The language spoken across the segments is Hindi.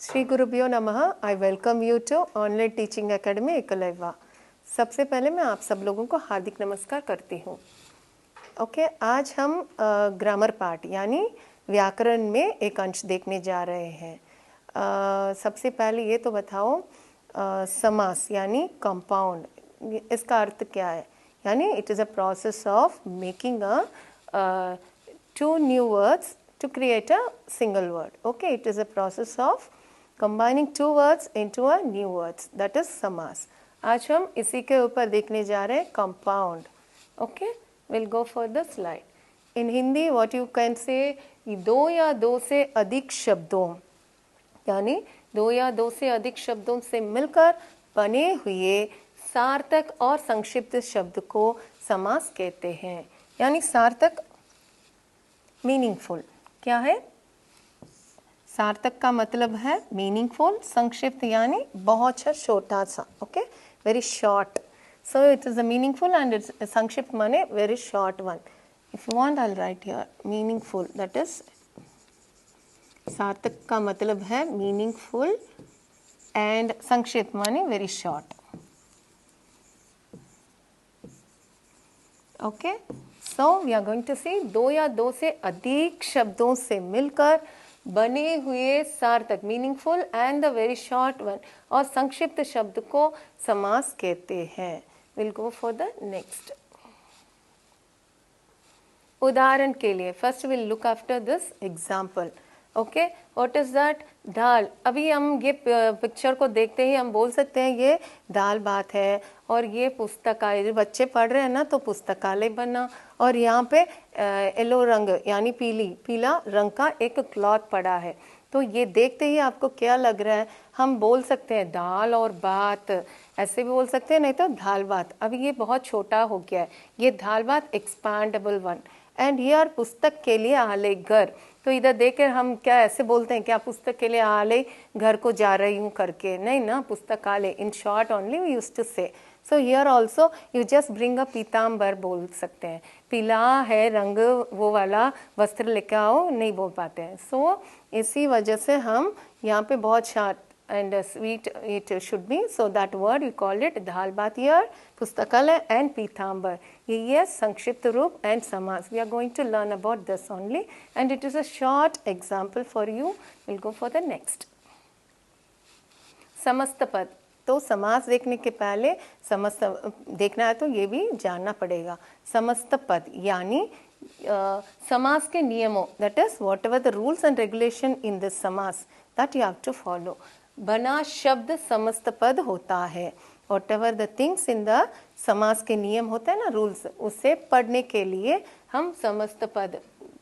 श्री गुरुभ्यो नमः। I welcome you to online teaching academy Eklavya. सबसे पहले मैं आप सब लोगों को हार्दिक नमस्कार करती हूँ। ओके, आज हम ग्रामर पार्ट यानी व्याकरण में एक अंश देखने जा रहे हैं। सबसे पहले ये तो बताओ, समास यानी कंपाउंड, इसका अर्थ क्या है? यानी it is a process of making a two new words to create a single word. Okay, it is a process of combining two words into a new words, that is समास। आज हम इसी के ऊपर देखने जा रहे हैं, compound. Okay, we'll go for the slide. In Hindi what you can say, दो या दो से अधिक शब्दों यानी दो या दो से अधिक शब्दों से मिलकर बने हुए सार्थक और संक्षिप्त शब्द को समास कहते हैं। यानी सार्थक मीनिंगफुल क्या है? सार्थक का मतलब है मीनिंगफुल, संक्षिप्त यानी बहुत छोटा सा। Okay, very short. So it is a meaningful and संक्षिप्त माने very short one. If you want I will write here meaningful, that is सार्थक का मतलब है मीनिंगफुल एंड संक्षिप्त माने very short. Okay, so we are going to see दो या दो से अधिक शब्दों से मिलकर बने हुए सार्थक meaningful and the very short one और संक्षिप्त शब्द को समास कहते हैं। Will go for the next. उदाहरण के लिए first will look after this example. Okay, what is that? Dal. अभी हम ये पिक्चर को देखते ही हम बोल सकते हैं ये दाल भात है और ये पुस्तकालय, बच्चे पढ़ रहे हैं ना, तो पुस्तकालय बना और यहाँ पे येलो रंग यानी पीला रंग का एक क्लॉथ पड़ा है। तो ये देखते ही आपको क्या लग रहा है? हम बोल सकते हैं दाल और भात, ऐसे भी बोल सकते हैं, नहीं तो दाल भात। अभी ये बहुत छोटा हो गया है, ये दाल भात एक्सपांडेबल वन। एंड हियर पुस्तक के लिए आले घर। तो इधर देखकर हम क्या ऐसे बोलते हैं क्या पुस्तक के लिए आले घर को जा रही हूँ करके? नहीं ना, पुस्तकालय in short only we used to say. So here also you just bring a पीताम्बर बोल सकते हैं। पीला है रंग, वो वाला वस्त्र लेकर आओ, नहीं बोल पाते हैं। सो इसी वजह से हम यहाँ पे बहुत short and sweet it should be, so that word we call it दाल भात here, पुस्तकालय and पीताम्बर। ये संक्षिप्त रूप and समास। We are going to learn about this only and it is a short example for you. We'll go for the next. समस्त पद। तो समास देखने के पहले समस्त देखना है तो ये भी जानना पड़ेगा। समस्त पद यानी समास के नियमों, that is whatever the rules and regulation in this समास that you have to follow. बना शब्द समस्त पद होता है। whatever the things in the समास के नियम होते हैं ना, रूल्स, उसे पढ़ने के लिए हम समस्त पद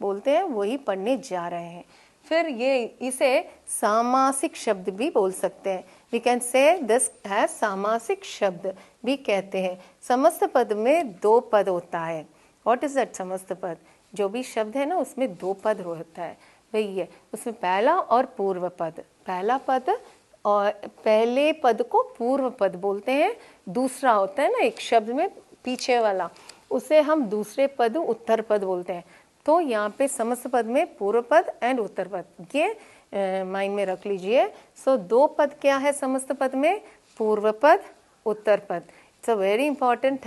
बोलते हैं, वही पढ़ने जा रहे हैं। फिर ये इसे सामासिक शब्द भी बोल सकते हैं। वी कैन से दिस है सामासिक शब्द भी कहते हैं। समस्त पद में दो पद होता है। What is that? समस्त पद, जो भी शब्द है ना उसमें दो पद होता है, वही है। उसमें पहला और पूर्व पद। पहला पद और पहले पद को पूर्व पद बोलते हैं। दूसरा होता है ना एक शब्द में पीछे वाला, उसे हम दूसरे पद उत्तर पद बोलते हैं। तो यहाँ पे समस्त पद में पूर्व पद एंड उत्तर पद, ये माइंड में रख लीजिए। सो दो पद क्या है समस्त पद में? पूर्व पद, उत्तर पद। It's a very important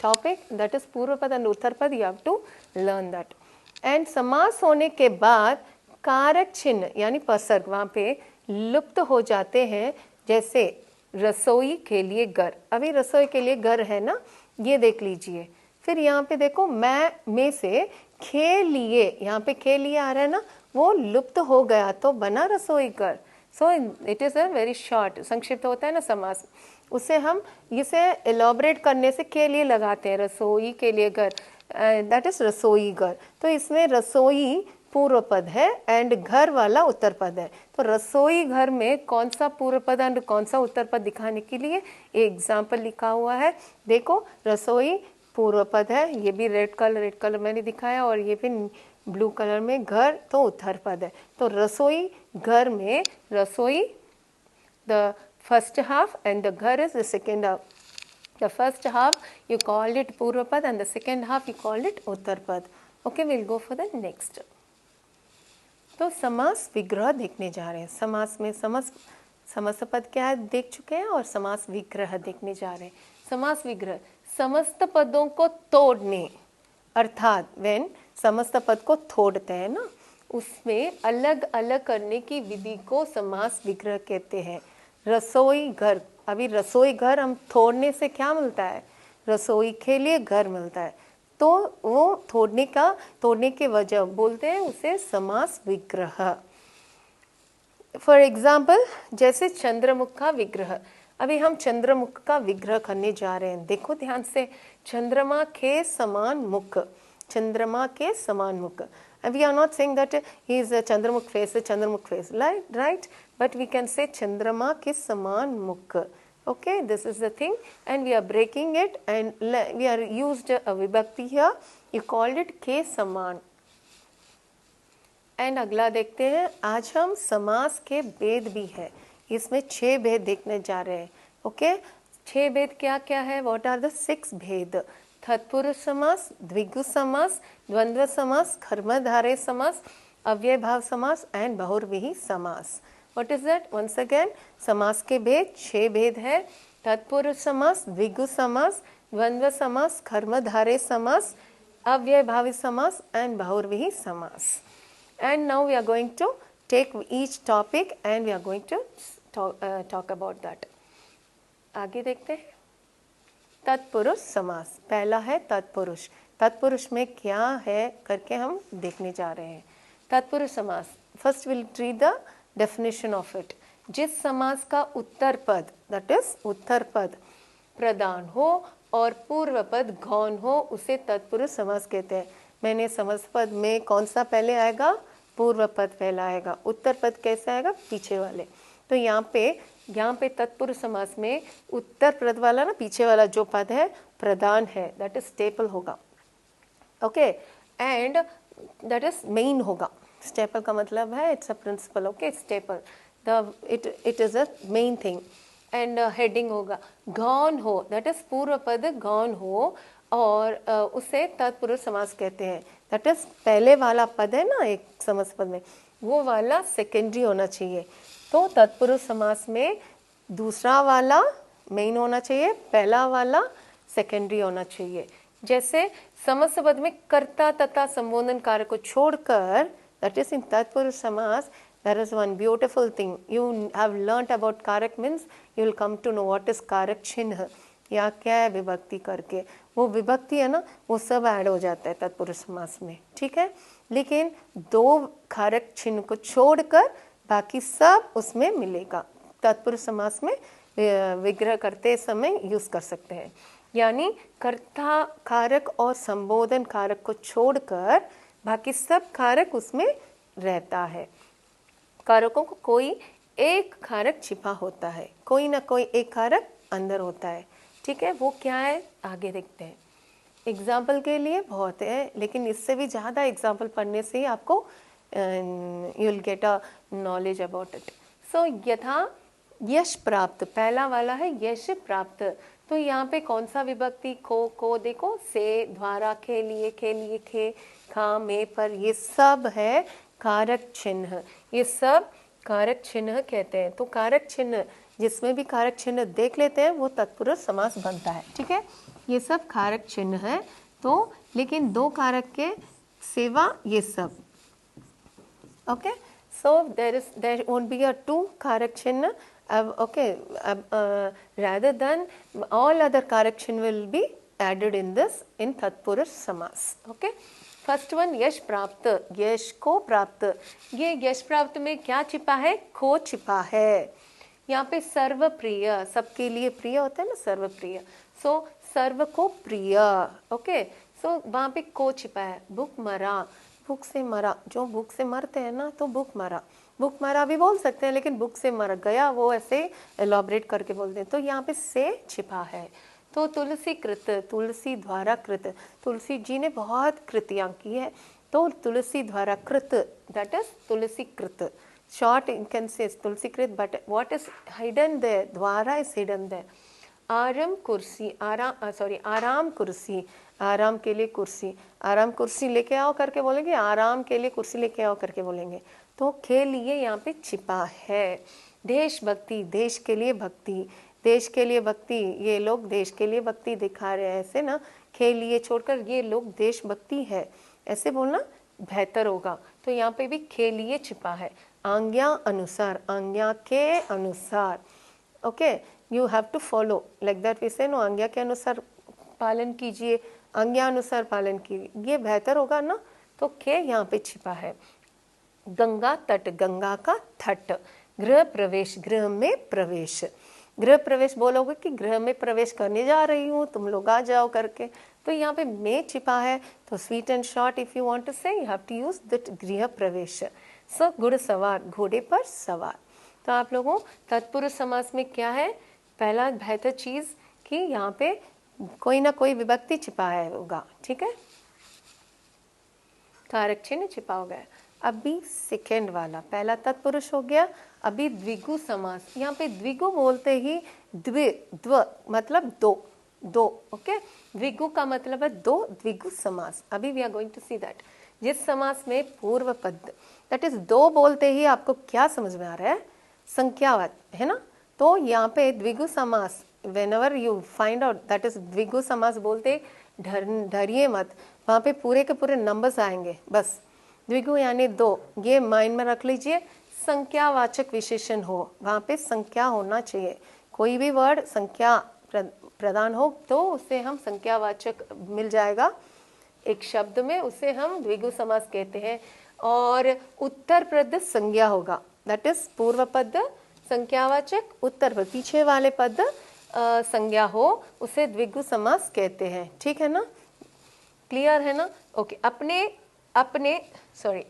topic, that is पूर्व पद एंड उत्तर पद। You have to learn that. And समास होने के बाद कारक चिन्ह यानी पसर्ग वहाँ पे लुप्त हो जाते हैं। जैसे रसोई के लिए घर, अभी रसोई के लिए घर है ना, ये देख लीजिए। फिर यहाँ पे देखो मैं में से खे लिए, यहाँ पे खे लिए आ रहा है ना, वो लुप्त हो गया तो बना रसोई घर। So it is a very short, संक्षिप्त होता है ना समास, उसे हम इसे एलोबरेट करने से के लिए लगाते हैं। रसोई के लिए घर, दैट इज रसोई घर। तो इसमें रसोई पूर्व पद है एंड घर वाला उत्तर पद है। तो रसोई घर में कौन सा पूर्व पद एंड कौन सा उत्तर पद दिखाने के लिए एग्जाम्पल लिखा हुआ है। देखो रसोई पूर्व पद है, ये भी रेड कलर मैंने दिखाया, और ये भी ब्लू कलर में घर तो उत्तर पद है। तो रसोई घर में रसोई the first half and the ghar is the second half. The first half you call it Purvapad and the second half you call it Uttarpad. Okay, we'll go for the next. तो समास विग्रह देखने जा रहे हैं। समास में समस्त पद क्या है देख चुके हैं और समास विग्रह देखने जा रहे हैं। समास विग्रह समस्त पदों को तोड़ने, अर्थात व्हेन समस्त पद को तोड़ते हैं ना, उसमें अलग अलग करने की विधि को समास विग्रह कहते हैं। रसोई घर, अभी रसोई घर हम तोड़ने से क्या मिलता है, रसोई के लिए घर मिलता है, तो वो तोड़ने के वजह बोलते हैं उसे समास विग्रह। फॉर एग्जाम्पल जैसे चंद्रमुख का विग्रह, अभी हम चंद्रमुख का विग्रह करने जा रहे हैं। देखो ध्यान से, चंद्रमा के समान मुख, चंद्रमा के समान मुख। And we are not saying that he is a Chandramukh face, right? But we can say Chandrama ke saman mukh. Okay, this is the thing, and we are breaking it, and we are used a vibhakti here. You called it ke saman. And अगला देखते हैं, आज हम समास के भेद भी है, इसमें 6 भेद देखने जा रहे हैं। ओके, 6 भेद क्या क्या है, व्हाट आर द 6 भेद? तत्पुरुष समास, द्विगु समास, द्वंद्व समास, कर्मधारय समास, अव्ययभाव समास एंड बहुव्रीहि समास। What is that? Once again, समास के भेद 6 भेद है। तत्पुरुष समास, द्विगु समास, द्वंद्व समास, कर्मधारय समास, अव्ययभावी समास एंड बहुव्रीहि समास। And now we are going to take each topic and we are going to talk about that. आगे देखते हैं। तत्पुरुष समास, पहला है तत्पुरुष। तत्पुरुष में क्या है करके हम देखने जा रहे हैं। तत्पुरुष समास, first will read the definition of it. जिस समास का उत्तर पद, दैट इज उत्तर पद प्रधान हो और पूर्व पद गौण हो, उसे तत्पुरुष समास कहते हैं। मैंने समस्त पद में कौन सा पहले आएगा? पूर्व पद पहला आएगा। उत्तर पद कैसा आएगा? पीछे वाले। तो यहाँ पे तत्पुरुष समास में उत्तर पद वाला ना, पीछे वाला जो पद है प्रधान है, दैट इज स्टेपल होगा। Okay, and that is main होगा। स्टेपल का मतलब है it's a principle. Okay, staple it is a main thing. And heading होगा। गौण हो, दैट इज पूर्व पद गौण हो और उसे तत्पुरुष समास कहते हैं। दैट इज पहले वाला पद है ना एक समस्त पद में, वो वाला सेकेंडरी होना चाहिए। तो तत्पुरुष समास में दूसरा वाला मेन होना चाहिए, पहला वाला सेकेंडरी होना चाहिए। जैसे समस्त पद में कर्ता तथा संबोधन कारक को छोड़कर, दैट इज इन तत्पुरुष समास, there is one beautiful thing you have learnt about karak, means you will come to know what is karak चिन्ह या क्या है विभक्ति करके। वो विभक्ति है ना, वो सब ऐड हो जाता है तत्पुरुष समास में, ठीक है। लेकिन 2 कारक चिन्ह को छोड़कर बाकी सब उसमें मिलेगा। तत्पुरुष समास में विग्रह करते समय यूज कर सकते हैं। यानी कर्ता कारक और संबोधन कारक को छोड़कर बाकी सब कारक उसमें रहता है। कारकों को कोई एक कारक छिपा होता है, कोई ना कोई एक कारक अंदर होता है, ठीक है। वो क्या है आगे देखते हैं। एग्जाम्पल के लिए बहुत है, लेकिन इससे भी ज़्यादा एग्जाम्पल पढ़ने से ही आपको you will get a knowledge about it. So यथा यश प्राप्त, पहला वाला है यश प्राप्त। तो यहाँ पे कौन सा विभक्ति? को देखो, से, द्वारा, के लिए, खे, खा, में, पर, ये सब है कारक चिन्ह। ये सब कारक चिन्ह कहते हैं। तो कारक चिन्ह, जिसमें भी कारक चिन्ह देख लेते हैं वो तत्पुरुष समास बनता है, ठीक है। ये सब कारक चिन्ह है। तो लेकिन 2 कारक के सिवा ये सब, okay. So there won't be a 2 कारक चिन्ह, okay, rather than all other कारक चिन्ह will be added in this in तत्पुरुष समास, ओके। फर्स्ट वन यश प्राप्त, यश को प्राप्त। ये यश प्राप्त में क्या छिपा है? को छिपा है। यहाँ पे सर्व प्रिय, सबके लिए प्रिय होता है ना, सर्व प्रिय। सो सर्व को प्रिय, ओके। सो वहाँ पे को छिपा है। भूख मरा, भूख से मरा, जो भूख से मरते हैं ना, तो भूख मरा, भूख मरा भी बोल सकते हैं, लेकिन भूख से मर गया वो ऐसे एलॉबरेट करके बोलते हैं। तो यहाँ पे से छिपा है। तो तुलसी कृत, तुलसी द्वारा कृत, तुलसी जी ने बहुत कृतियाँ की है, तो तुलसी द्वारा कृत, दैट इज तुलसी कृत। Short you can say tulsi krit, but what is hidden there? Dwara is hidden there. आराम कुर्सी, आराम कुर्सी, आराम के लिए कुर्सी, आराम कुर्सी लेके आओ करके बोलेंगे, आराम के लिए कुर्सी लेके आओ करके बोलेंगे। तो खे लिए यहाँ पे छिपा है। देशभक्ति, देश के लिए भक्ति, देश के लिए भक्ति, ये लोग देश के लिए भक्ति दिखा रहे हैं, ऐसे ना खे लिए छोड़कर ये लोग देशभक्ति है ऐसे बोलना बेहतर होगा। तो यहाँ पे भी खे लिए छिपा है। आज्ञा अनुसार, आज्ञा के अनुसार, okay, you have to follow like that we say no, आज्ञा के अनुसार पालन कीजिए, आज्ञा अनुसार पालन कीजिए, ये बेहतर होगा ना। तो के यहाँ पे छिपा है। गंगा तट, गंगा का तट। गृह प्रवेश, गृह में प्रवेश, गृह प्रवेश बोलोगे कि गृह में प्रवेश करने जा रही हूँ, तुम लोग आ जाओ करके, तो यहाँ पे में छिपा है। तो sweet and short if you want to say you have to use that गृह प्रवेश। सो घुड़सवार, घोड़े पर सवार। तो आप लोगों तत्पुरुष समास में क्या है, पहला बेहतर चीज कि यहाँ पे कोई ना कोई विभक्ति छिपा है होगा, ठीक है, कारक चिन्ह छिपा हो गया। अभी सेकेंड वाला, पहला तत्पुरुष हो गया, अभी द्विगु समास। यहाँ पे द्विगु बोलते ही द्वि, द्व मतलब दो, दो, ओके, द्विगु का मतलब है दो, द्विगु समास। अभी we are going to see that. जिस समास में पूर्व पद दैट इज दो बोलते ही आपको क्या समझ में आ रहा है, संख्यावाद है ना। तो यहाँ पे द्विगु समास, whenever you find out that is द्विगु समास बोलते डरिए मत, वहाँ पे पूरे के पूरे नंबर्स आएंगे बस। द्विगु यानी दो, ये माइंड में रख लीजिए। संख्यावाचक विशेषण हो, वहाँ पे संख्या होना चाहिए। कोई भी वर्ड संख्या प्रदान हो तो उसे हम संख्यावाचक मिल जाएगा एक शब्द में, उसे हम द्विगु समास कहते हैं। और उत्तर पद संज्ञा होगा, दैट इज पूर्व पद संख्यावाचक, उत्तर पद पीछे वाले पद संज्ञा हो, उसे द्विगु समास कहते हैं, ठीक है ना, क्लियर है ना। ओके,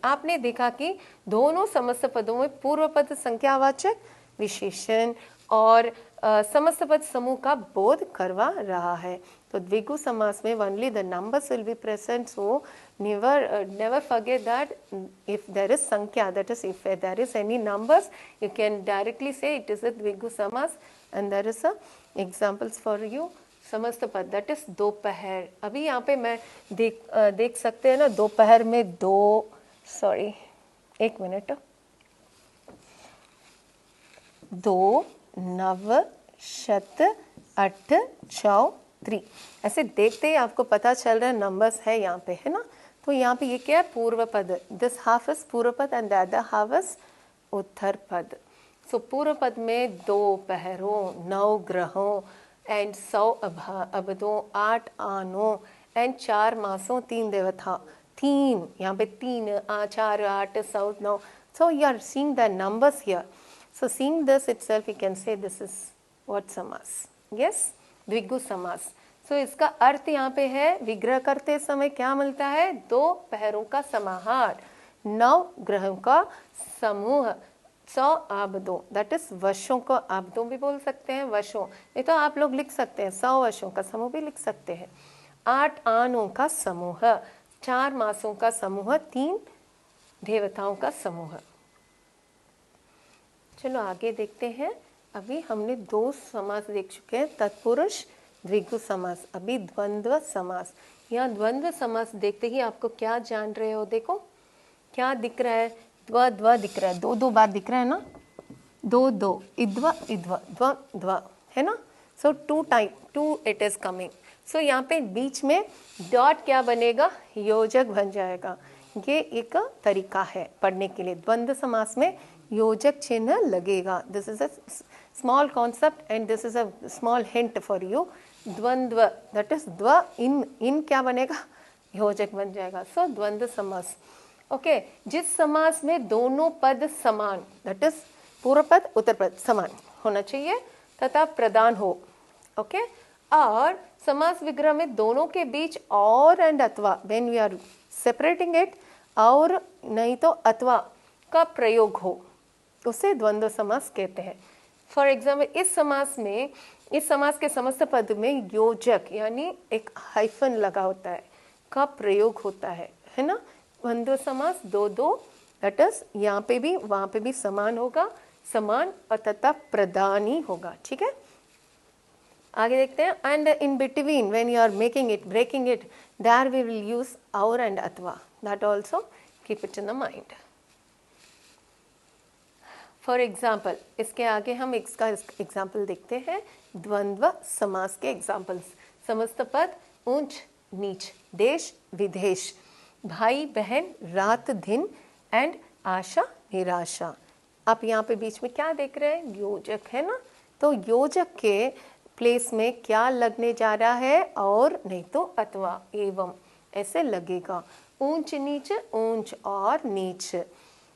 आपने देखा कि दोनों समस्त पदों में पूर्व पद संख्यावाचक विशेषण और समस्त पद समूह का बोध करवा रहा है। तो द्विगु समास में only the numbers will be present, so never forget that if there is संख्या, that is if there is any numbers, you can directly say it is a द्विगु समास। and there is a examples for you। समस्त पद दैट इज दोपहर। अभी यहाँ पे मैं देख सकते हैं ना, दोपहर में दो, सॉरी एक मिनट, दो, नव, शत, अठ, चौ, त्रि, ऐसे देखते ही आपको पता चल रहा है नंबर्स है यहाँ पे, है ना। तो यहाँ पे ये क्या है, पूर्व पद, दिस हाफ इज पूर्व पद and the other half is उत्तर पद। सो पूर्व पद में दो पहरों, नौ ग्रहों एंड 100 अबदों, 8 आनों एंड 4 मासों, 3 देवता, 3 यहाँ पे 3, 4, 8, 100, 9। So you are seeing the numbers here. So seeing this itself you can say this is what समास, यस, द्विगु समास। सो इसका अर्थ यहाँ पे है, विग्रह करते समय क्या मिलता है, दो पहरों का समाहार, 9 ग्रहों का समूह, 100 आबदों, दैट इज वर्षों को आबदों भी बोल सकते हैं, वर्षों, नहीं तो आप लोग लिख सकते हैं 100 वर्षों का समूह भी लिख सकते हैं। 8 आनों का समूह, 4 मासों का समूह, 3 देवताओं का समूह। चलो आगे देखते हैं। अभी हमने 2 समास देख चुके हैं, तत्पुरुष, द्विगु समास। अभी द्वंद्व समास। यहाँ द्वंद्व समास देखते ही आपको क्या जान रहे हो, देखो क्या दिख रहा है, द्व द्व दिख रहा है, दो बार दिख रहा है ना, दो दो, इद्व इद्व, द्व द्व, है ना। सो 2 टाइम 2 इट इज कमिंग। सो यहाँ पे बीच में डॉट क्या बनेगा, योजक बन जाएगा। ये एक तरीका है पढ़ने के लिए, द्वंद्व समास में योजक चिन्ह लगेगा। This is a small concept and this is a small hint for you. द्वंद्व दैट इज द्व, इन क्या बनेगा, योजक बन जाएगा। सो द्वंद्व समास, ओके, जिस समास में दोनों पद समान, दैट इज पूर्व पद उत्तर पद समान होना चाहिए तथा प्रदान हो, ओके, और समास विग्रह में दोनों के बीच और एंड अथवा, when we are separating it, और नहीं तो अथवा का प्रयोग हो, उसे द्वंद्व समास कहते हैं। फॉर एग्जाम्पल इस समास के समस्त पद में योजक यानी एक हाइफन लगा होता है का प्रयोग होता है ना। द्वंद्व समास दो दो, दैट इज यहाँ पे भी वहां पे भी समान होगा, समान और तथा प्रदानी होगा, ठीक है। आगे देखते हैं। And in between when you are making it, breaking it, there we will use और एंड अथवा, that also keep it in the mind. For example, इसके आगे हम इसका एग्जाम्पल देखते हैं, द्वंद्व समास के एग्जाम्पल्स। समस्त पद, ऊंच नीच, देश विदेश, भाई बहन, रात दिन, एंड आशा निराशा। आप यहाँ पे बीच में क्या देख रहे हैं, योजक है ना, तो योजक के प्लेस में क्या लगने जा रहा है, और नहीं तो अथवा, एवं ऐसे लगेगा। ऊंच नीच, ऊंच और नीच,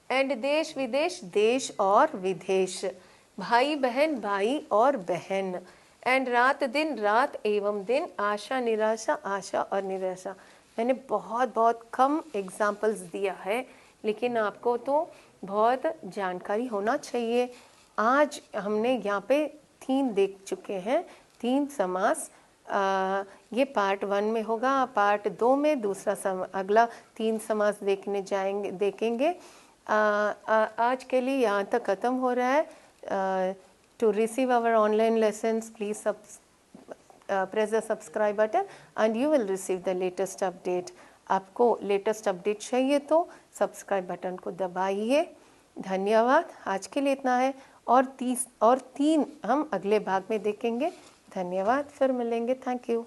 एंड देश विदेश, देश और विदेश, भाई बहन, भाई और बहन, एंड रात दिन, रात एवं दिन, आशा निराशा, आशा और निराशा। मैंने बहुत बहुत कम एग्जाम्पल्स दिया है, लेकिन आपको तो बहुत जानकारी होना चाहिए। आज हमने यहाँ पे 3 देख चुके हैं, 3 समास। ये पार्ट 1 में होगा, पार्ट 2 में दूसरा अगला 3 समास देखेंगे। आज के लिए यहाँ तक ख़त्म हो रहा है। To receive our online lessons please press the subscribe button and you will receive the latest update. आपको लेटेस्ट अपडेट चाहिए तो सब्सक्राइब बटन को दबाइए। धन्यवाद। आज के लिए इतना है, और 3 हम अगले भाग में देखेंगे। धन्यवाद, फिर मिलेंगे। Thank you.